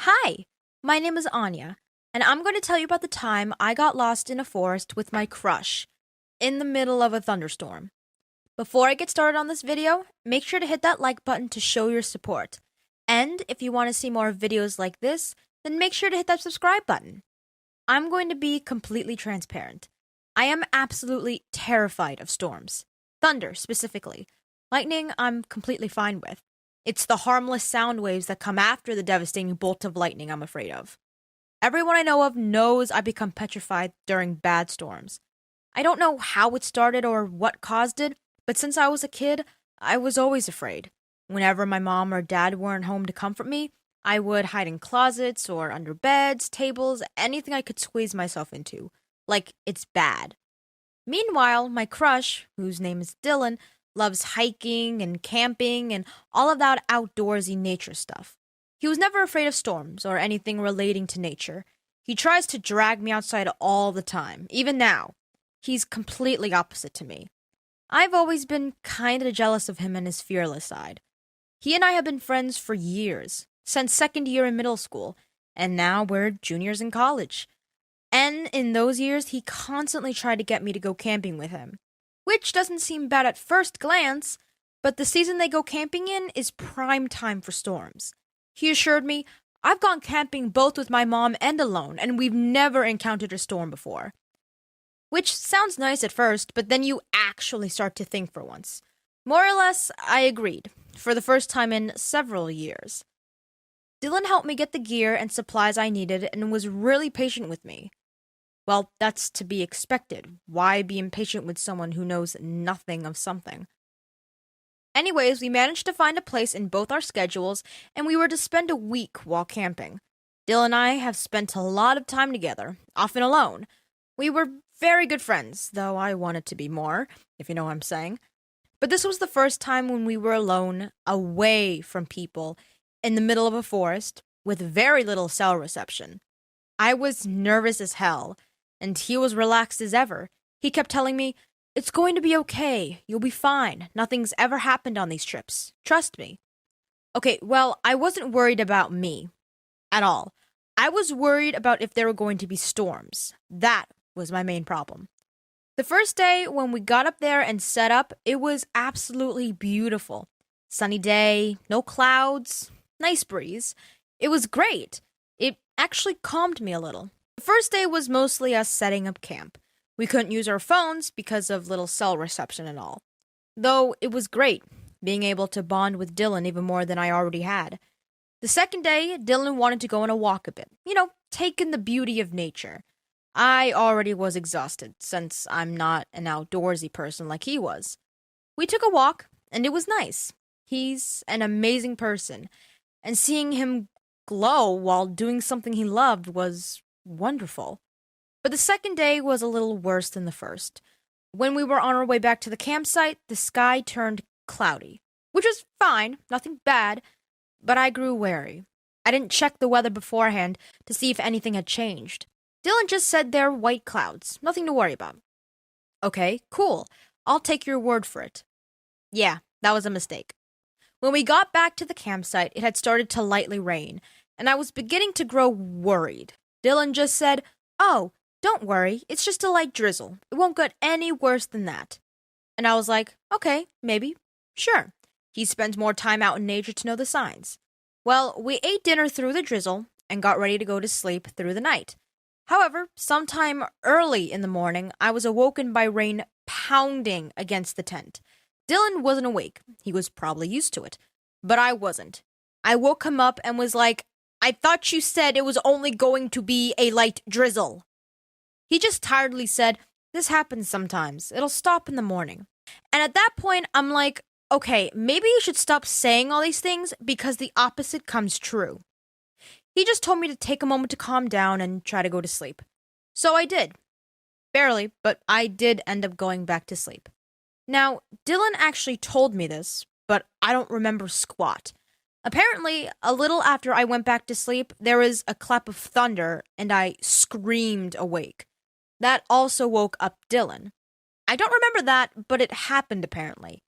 Hi, my name is Anya, and I'm going to tell you about the time I got lost in a forest with my crush in the middle of a thunderstorm. Before I get started on this video, make sure to hit that like button to show your support. And if you want to see more videos like this, then make sure to hit that subscribe button. I'm going to be completely transparent. I am absolutely terrified of storms. Thunder, specifically. Lightning, I'm completely fine with. It's the harmless sound waves that come after the devastating bolt of lightning I'm afraid of. Everyone I know of knows I become petrified during bad storms. I don't know how it started or what caused it, but since I was a kid, I was always afraid. Whenever my mom or dad weren't home to comfort me, I would hide in closets or under beds, tables, anything I could squeeze myself into. Like it's bad. Meanwhile, my crush, whose name is Dylan, loves hiking and camping and all of that outdoorsy nature stuff. He was never afraid of storms or anything relating to nature. He tries to drag me outside all the time, even now. He's completely opposite to me. I've always been kinda jealous of him and his fearless side. He and I have been friends for years, since second year in middle school, and now we're juniors in college. And in those years, he constantly tried to get me to go camping with him. Which doesn't seem bad at first glance, but the season they go camping in is prime time for storms. He assured me, I've gone camping both with my mom and alone, and we've never encountered a storm before. Which sounds nice at first, but then you actually start to think for once. More or less, I agreed, for the first time in several years. Dylan helped me get the gear and supplies I needed and was really patient with me. Well, that's to be expected. Why be impatient with someone who knows nothing of something? Anyways, we managed to find a place in both our schedules, and we were to spend a week while camping. Dylan and I have spent a lot of time together, often alone. We were very good friends, though I wanted to be more, if you know what I'm saying. But this was the first time when we were alone, away from people, in the middle of a forest, with very little cell reception. I was nervous as hell, and he was relaxed as ever. He kept telling me, "It's going to be okay. You'll be fine. Nothing's ever happened on these trips. Trust me." Okay, well, I wasn't worried about me at all. I was worried about if there were going to be storms. That was my main problem. The first day, when we got up there and set up, it was absolutely beautiful. Sunny day, no clouds, nice breeze. It was great. It actually calmed me a little. The first day was mostly us setting up camp. We couldn't use our phones because of little cell reception and all. Though it was great, being able to bond with Dylan even more than I already had. The second day, Dylan wanted to go on a walk a bit. Take in the beauty of nature. I already was exhausted, since I'm not an outdoorsy person like he was. We took a walk, and it was nice. He's an amazing person, and seeing him glow while doing something he loved was wonderful. But the second day was a little worse than the first. When we were on our way back to the campsite, the sky turned cloudy, which was fine, nothing bad, but I grew wary. I didn't check the weather beforehand to see if anything had changed. Dylan just said they're white clouds, nothing to worry about. Okay, cool. I'll take your word for it. Yeah, that was a mistake. When we got back to the campsite, it had started to lightly rain, and I was beginning to grow worried. Dylan just said, "Oh, don't worry, it's just a light drizzle. It won't get any worse than that." And I was like, okay, maybe, sure. He spends more time out in nature to know the signs. Well, we ate dinner through the drizzle and got ready to go to sleep through the night. However, sometime early in the morning, I was awoken by rain pounding against the tent. Dylan wasn't awake. He was probably used to it. But I wasn't. I woke him up and was like, "I thought you said it was only going to be a light drizzle." He just tiredly said, "This happens sometimes. It'll stop in the morning." And at that point, I'm like, okay, maybe you should stop saying all these things because the opposite comes true. He just told me to take a moment to calm down and try to go to sleep. So I did. Barely, but I did end up going back to sleep. Now, Dylan actually told me this, but I don't remember squat. Apparently, a little after I went back to sleep, there was a clap of thunder, and I screamed awake. That also woke up Dylan. I don't remember that, but it happened apparently.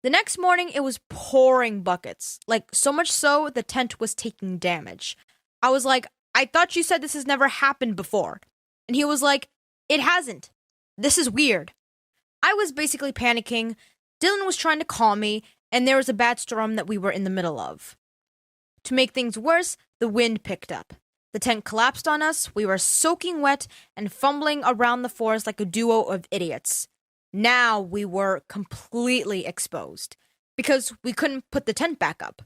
The next morning, it was pouring buckets. Like, so much so, the tent was taking damage. I was like, I thought you said this has never happened before. And he was like, it hasn't. This is weird. I was basically panicking. Dylan was trying to calm me, and there was a bad storm that we were in the middle of. To make things worse, the wind picked up. The tent collapsed on us. We were soaking wet and fumbling around the forest like a duo of idiots. Now we were completely exposed because we couldn't put the tent back up.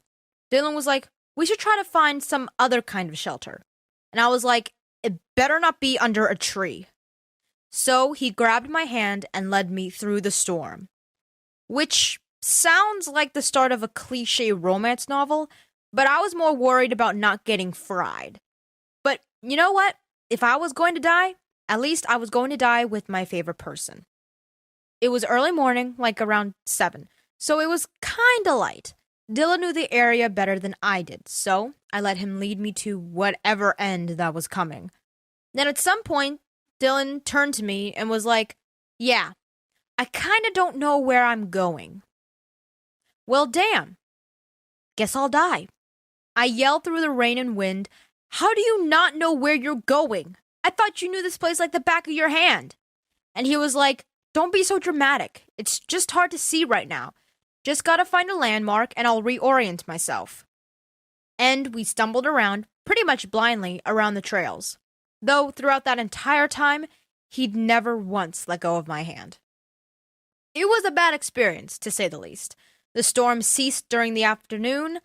Dylan was like, we should try to find some other kind of shelter. And I was like, it better not be under a tree. So he grabbed my hand and led me through the storm. Which sounds like the start of a cliche romance novel, but I was more worried about not getting fried. But you know what? If I was going to die, at least I was going to die with my favorite person. It was early morning, like around 7, so it was kinda light. Dylan knew the area better than I did, so I let him lead me to whatever end that was coming. Then at some point, Dylan turned to me and was like, yeah, I kinda don't know where I'm going. Well, damn. Guess I'll die. I yelled through the rain and wind, how do you not know where you're going? I thought you knew this place like the back of your hand. And he was like, don't be so dramatic. It's just hard to see right now. Just gotta find a landmark and I'll reorient myself. And we stumbled around, pretty much blindly, around the trails. Though throughout that entire time, he'd never once let go of my hand. It was a bad experience, to say the least. The storm ceased during the afternoon.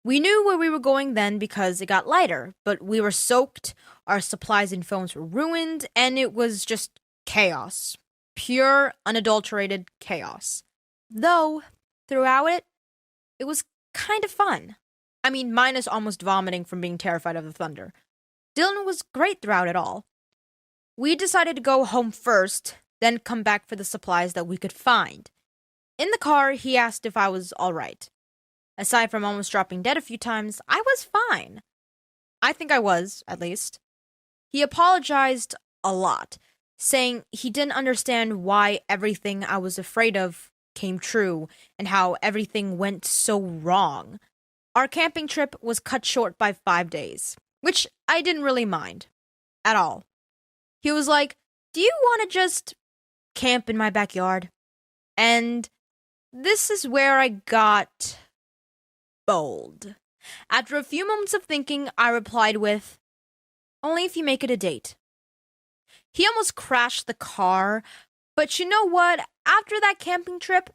We knew where we were going then because it got lighter, but we were soaked, our supplies and phones were ruined, and it was just chaos. Pure, unadulterated chaos. Though, throughout it, it was kind of fun. I mean, minus almost vomiting from being terrified of the thunder. Dylan was great throughout it all. We decided to go home first, then come back for the supplies that we could find. In the car, he asked if I was all right. Aside from almost dropping dead a few times, I was fine. I think I was, at least. He apologized a lot, saying he didn't understand why everything I was afraid of came true and how everything went so wrong. Our camping trip was cut short by 5 days, which I didn't really mind at all. He was like, do you want to just camp in my backyard? And this is where I got bold. After a few moments of thinking, I replied with, only if you make it a date. He almost crashed the car, but you know what? After that camping trip,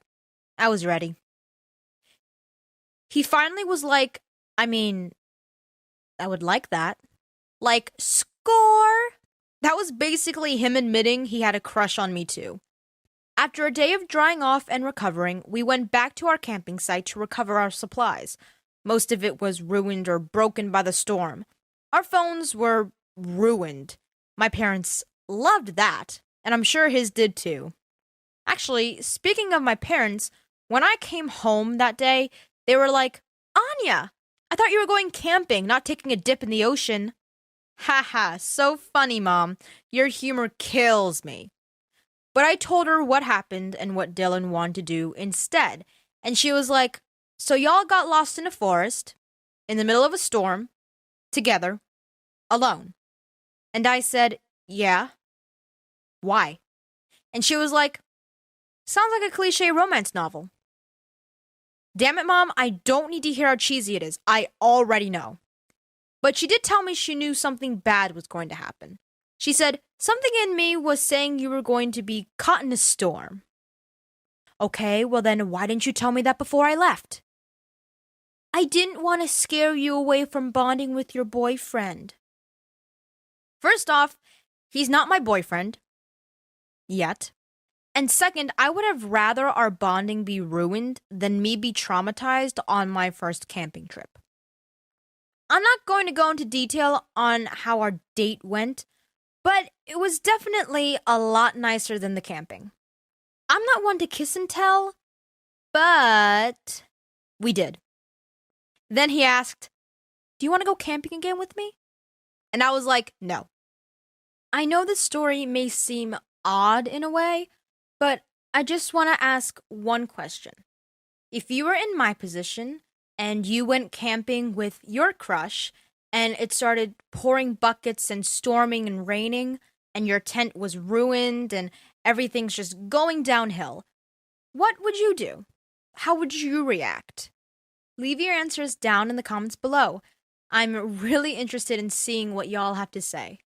I was ready. He finally was like, I mean, I would like that. Like, score! That was basically him admitting he had a crush on me too. After a day of drying off and recovering, we went back to our camping site to recover our supplies. Most of it was ruined or broken by the storm. Our phones were ruined. My parents loved that, and I'm sure his did too. Actually, speaking of my parents, when I came home that day, they were like, Anya, I thought you were going camping, not taking a dip in the ocean. Haha, so funny, Mom. Your humor kills me. But I told her what happened and what Dylan wanted to do instead, and she was like, so y'all got lost in a forest, in the middle of a storm, together, alone. And I said, yeah. Why? And she was like, sounds like a cliche romance novel. Damn it, Mom, I don't need to hear how cheesy it is. I already know. But she did tell me she knew something bad was going to happen. She said, something in me was saying you were going to be caught in a storm. Okay, well then why didn't you tell me that before I left? I didn't want to scare you away from bonding with your boyfriend. First off, he's not my boyfriend. Yet. And second, I would have rather our bonding be ruined than me be traumatized on my first camping trip. I'm not going to go into detail on how our date went, but it was definitely a lot nicer than the camping. I'm not one to kiss and tell, but we did. Then he asked, do you want to go camping again with me? And I was like, no. I know this story may seem odd in a way, but I just want to ask one question. If you were in my position and you went camping with your crush and it started pouring buckets and storming and raining and your tent was ruined and everything's just going downhill, what would you do? How would you react? Leave your answers down in the comments below. I'm really interested in seeing what y'all have to say.